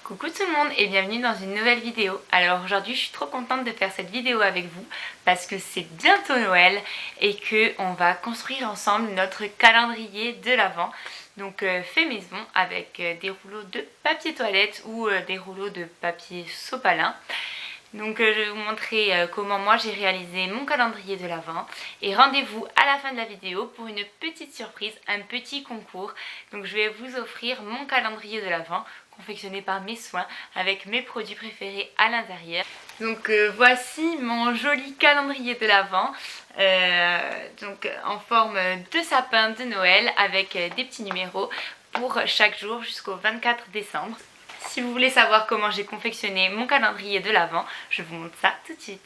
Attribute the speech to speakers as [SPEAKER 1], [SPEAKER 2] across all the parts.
[SPEAKER 1] Coucou tout le monde et bienvenue dans une nouvelle vidéo. Alors aujourd'hui je suis trop contente de faire cette vidéo avec vous parce que c'est bientôt Noël et que on va construire ensemble notre calendrier de l'Avent. Donc fait maison avec des rouleaux de papier toilette ou des rouleaux de papier sopalin. Donc je vais vous montrer comment moi j'ai réalisé mon calendrier de l'Avent et rendez-vous à la fin de la vidéo pour une petite surprise, un petit concours. Donc je vais vous offrir mon calendrier de l'Avent confectionné par mes soins avec mes produits préférés à l'intérieur. Donc voici mon joli calendrier de l'Avent donc en forme de sapin de Noël avec des petits numéros pour chaque jour jusqu'au 24 décembre. Si vous voulez savoir comment j'ai confectionné mon calendrier de l'Avent, je vous montre ça tout de suite.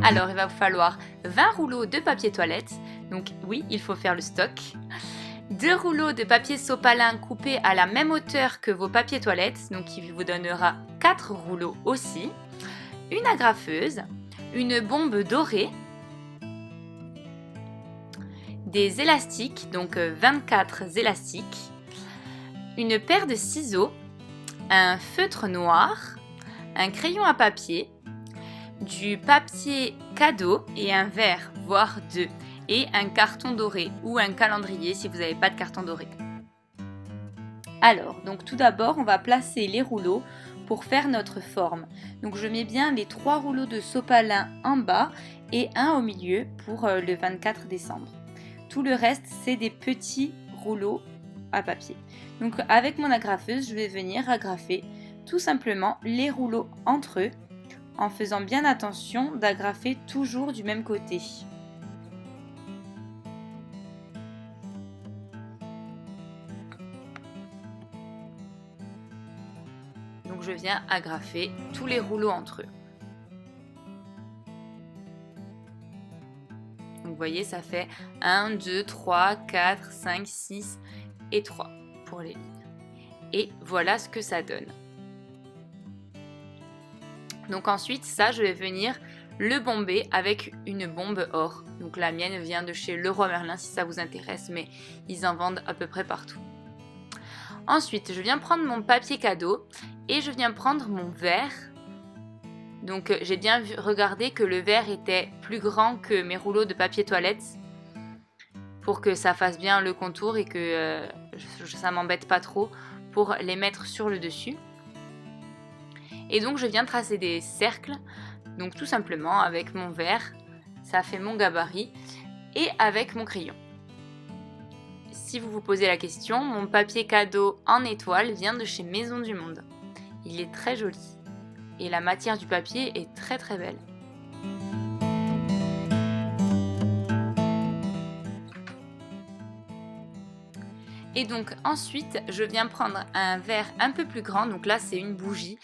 [SPEAKER 1] Alors il va vous falloir 20 rouleaux de papier toilette, donc oui, il faut faire le stock. 2 rouleaux de papier sopalin coupés à la même hauteur que vos papiers toilettes, donc il vous donnera 4 rouleaux aussi. Une agrafeuse, une bombe dorée, des élastiques, donc 24 élastiques, une paire de ciseaux, un feutre noir, un crayon à papier, du papier cadeau et un verre, voire deux, et un carton doré ou un calendrier si vous n'avez pas de carton doré. Alors, donc tout d'abord, on va placer les rouleaux pour faire notre forme. Donc je mets bien les 3 rouleaux de sopalin en bas et un au milieu pour le 24 décembre. Tout le reste, c'est des petits rouleaux à papier. Donc avec mon agrafeuse, je vais venir agrafer tout simplement les rouleaux entre eux en faisant bien attention d'agrafer toujours du même côté. Donc je viens agrafer tous les rouleaux entre eux. Donc vous voyez, ça fait 1, 2, 3, 4, 5, 6 et 3 pour les lignes. Et voilà ce que ça donne. Donc ensuite, ça, je vais venir le bomber avec une bombe or. Donc la mienne vient de chez Leroy Merlin si ça vous intéresse, mais ils en vendent à peu près partout. Ensuite, je viens prendre mon papier cadeau et je viens prendre mon verre. Donc j'ai bien regardé que le verre était plus grand que mes rouleaux de papier toilette pour que ça fasse bien le contour et que ça m'embête pas trop pour les mettre sur le dessus. Et donc je viens tracer des cercles, donc tout simplement avec mon verre, ça fait mon gabarit, et avec mon crayon. Si vous vous posez la question, mon papier cadeau en étoile vient de chez Maison du Monde. Il est très joli et la matière du papier est très très belle. Et donc ensuite, je viens prendre un verre un peu plus grand, donc là c'est une bougie,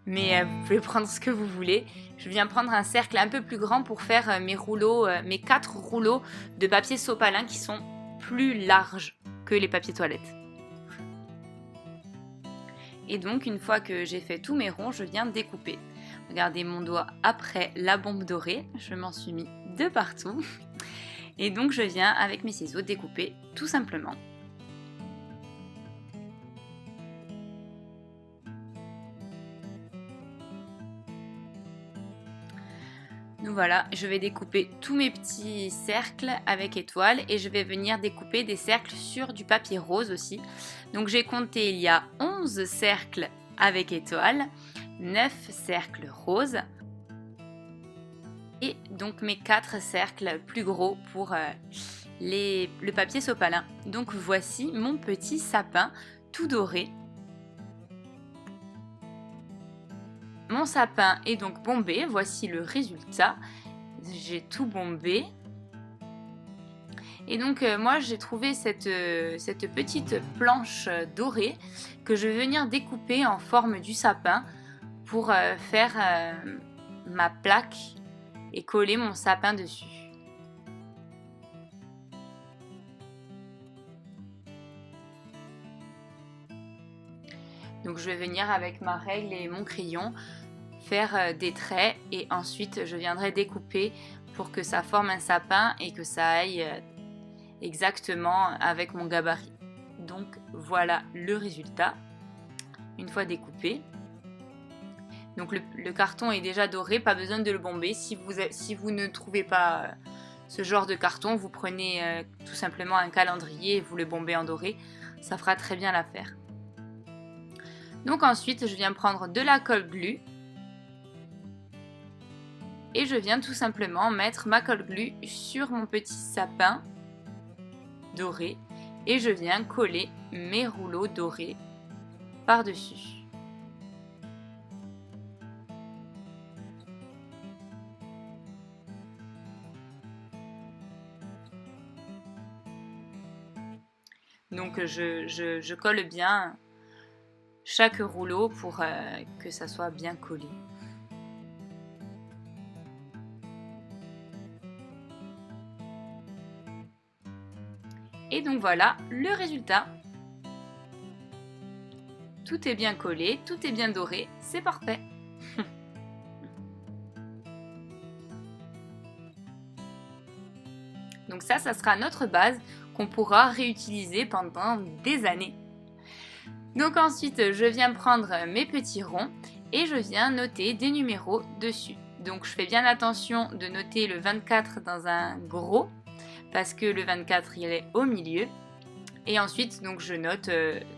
[SPEAKER 1] mais vous pouvez prendre ce que vous voulez. Je viens prendre un cercle un peu plus grand pour faire mes rouleaux, mes 4 rouleaux de papier sopalin qui sont plus larges que les papiers toilettes. Et donc une fois que j'ai fait tous mes ronds, je viens découper. Regardez mon doigt après la bombe dorée, je m'en suis mis de partout. Et donc je viens avec mes ciseaux découper tout simplement. Donc voilà, je vais découper tous mes petits cercles avec étoiles et je vais venir découper des cercles sur du papier rose aussi. Donc j'ai compté, il y a 11 cercles avec étoiles, 9 cercles roses et donc mes 4 cercles plus gros pour le papier sopalin. Donc voici mon petit sapin tout doré. Mon sapin est donc bombé, voici le résultat. J'ai tout bombé. Et donc moi j'ai trouvé cette petite planche dorée que je vais venir découper en forme du sapin pour faire ma plaque et coller mon sapin dessus. Donc je vais venir avec ma règle et mon crayon faire des traits et ensuite je viendrai découper pour que ça forme un sapin et que ça aille exactement avec mon gabarit. Donc voilà le résultat. une fois découpé. Donc le carton est déjà doré, pas besoin de le bomber. Si vous ne trouvez pas ce genre de carton, vous prenez tout simplement un calendrier et vous le bombez en doré. Ça fera très bien l'affaire. Donc ensuite, je viens prendre de la colle glue. Et je viens tout simplement mettre ma colle glue sur mon petit sapin doré. Et je viens coller mes rouleaux dorés par-dessus. Donc je colle bien chaque rouleau pour que ça soit bien collé. Et donc voilà le résultat. Tout est bien collé, tout est bien doré, c'est parfait. Donc ça sera notre base qu'on pourra réutiliser pendant des années. Donc ensuite, je viens prendre mes petits ronds et je viens noter des numéros dessus. Donc je fais bien attention de noter le 24 dans un gros parce que le 24 il est au milieu. Et ensuite, donc je note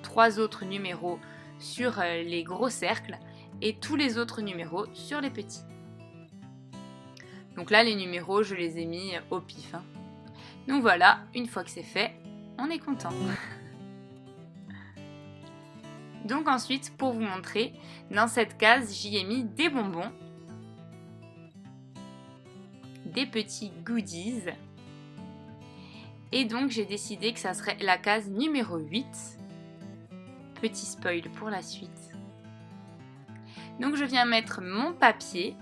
[SPEAKER 1] 3 autres numéros sur les gros cercles et tous les autres numéros sur les petits. Donc là, les numéros, je les ai mis au pif. Donc voilà, une fois que c'est fait, on est content. Donc ensuite, pour vous montrer, dans cette case, j'y ai mis des bonbons, des petits goodies. Et donc j'ai décidé que ça serait la case numéro 8. Petit spoil pour la suite. Donc je viens mettre mon papier,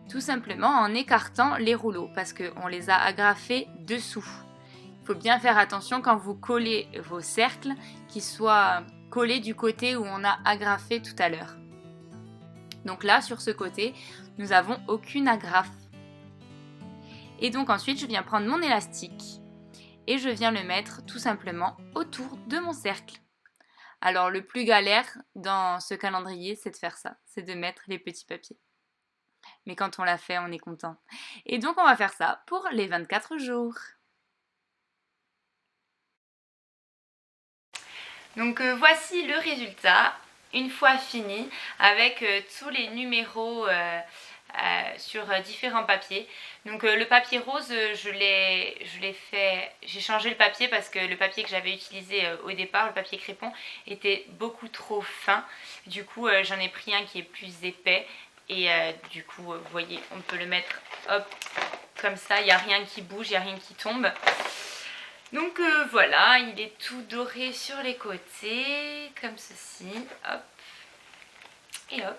[SPEAKER 1] tout simplement en écartant les rouleaux, parce qu'on les a agrafés dessous. Il faut bien faire attention quand vous collez vos cercles, qu'ils soient collés du côté où on a agrafé tout à l'heure. Donc là, sur ce côté, nous n'avons aucune agrafe. Et donc ensuite, je viens prendre mon élastique et je viens le mettre tout simplement autour de mon cercle. Alors le plus galère dans ce calendrier, c'est de faire ça, c'est de mettre les petits papiers. Mais quand on l'a fait, on est content. Et donc on va faire ça pour les 24 jours. Donc voici le résultat, une fois fini, avec tous les numéros sur différents papiers. Donc le papier rose, j'ai changé le papier parce que le papier que j'avais utilisé au départ, le papier crépon, était beaucoup trop fin. Du coup j'en ai pris un qui est plus épais et du coup vous voyez, on peut le mettre hop comme ça, il n'y a rien qui bouge, il n'y a rien qui tombe. Donc voilà, il est tout doré sur les côtés, comme ceci, hop, et hop.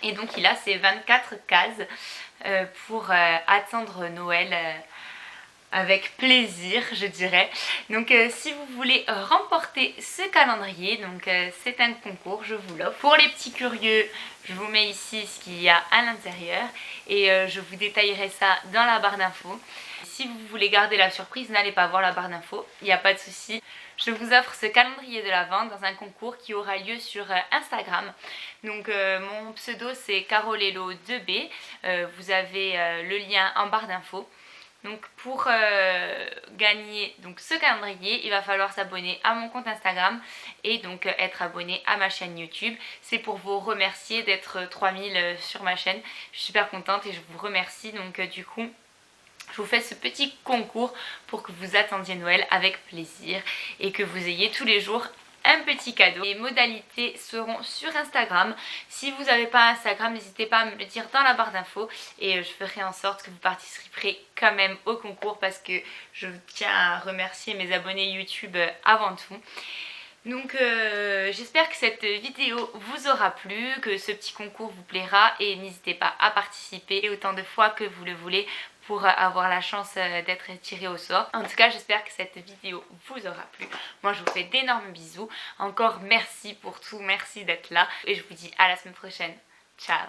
[SPEAKER 1] Et donc il a ses 24 cases pour attendre Noël avec plaisir, je dirais. Donc si vous voulez remporter ce calendrier, donc c'est un concours, je vous l'offre. Pour les petits curieux, je vous mets ici ce qu'il y a à l'intérieur et je vous détaillerai ça dans la barre d'infos. Si vous voulez garder la surprise, n'allez pas voir la barre d'infos, il n'y a pas de souci. Je vous offre ce calendrier de l'Avent dans un concours qui aura lieu sur Instagram. Donc mon pseudo c'est carolello2b, vous avez le lien en barre d'infos. Donc pour gagner donc, ce calendrier, il va falloir s'abonner à mon compte Instagram et donc être abonné à ma chaîne YouTube. C'est pour vous remercier d'être 3000 sur ma chaîne. Je suis super contente et je vous remercie. Donc du coup, je vous fais ce petit concours pour que vous attendiez Noël avec plaisir et que vous ayez tous les jours un petit cadeau. Les modalités seront sur Instagram. Si vous n'avez pas Instagram, n'hésitez pas à me le dire dans la barre d'infos et je ferai en sorte que vous participerez quand même au concours parce que je tiens à remercier mes abonnés YouTube avant tout. Donc j'espère que cette vidéo vous aura plu, que ce petit concours vous plaira et n'hésitez pas à participer autant de fois que vous le voulez pour avoir la chance d'être tiré au sort. En tout cas, j'espère que cette vidéo vous aura plu. Moi, je vous fais d'énormes bisous. Encore merci pour tout, merci d'être là. Et je vous dis à la semaine prochaine. Ciao!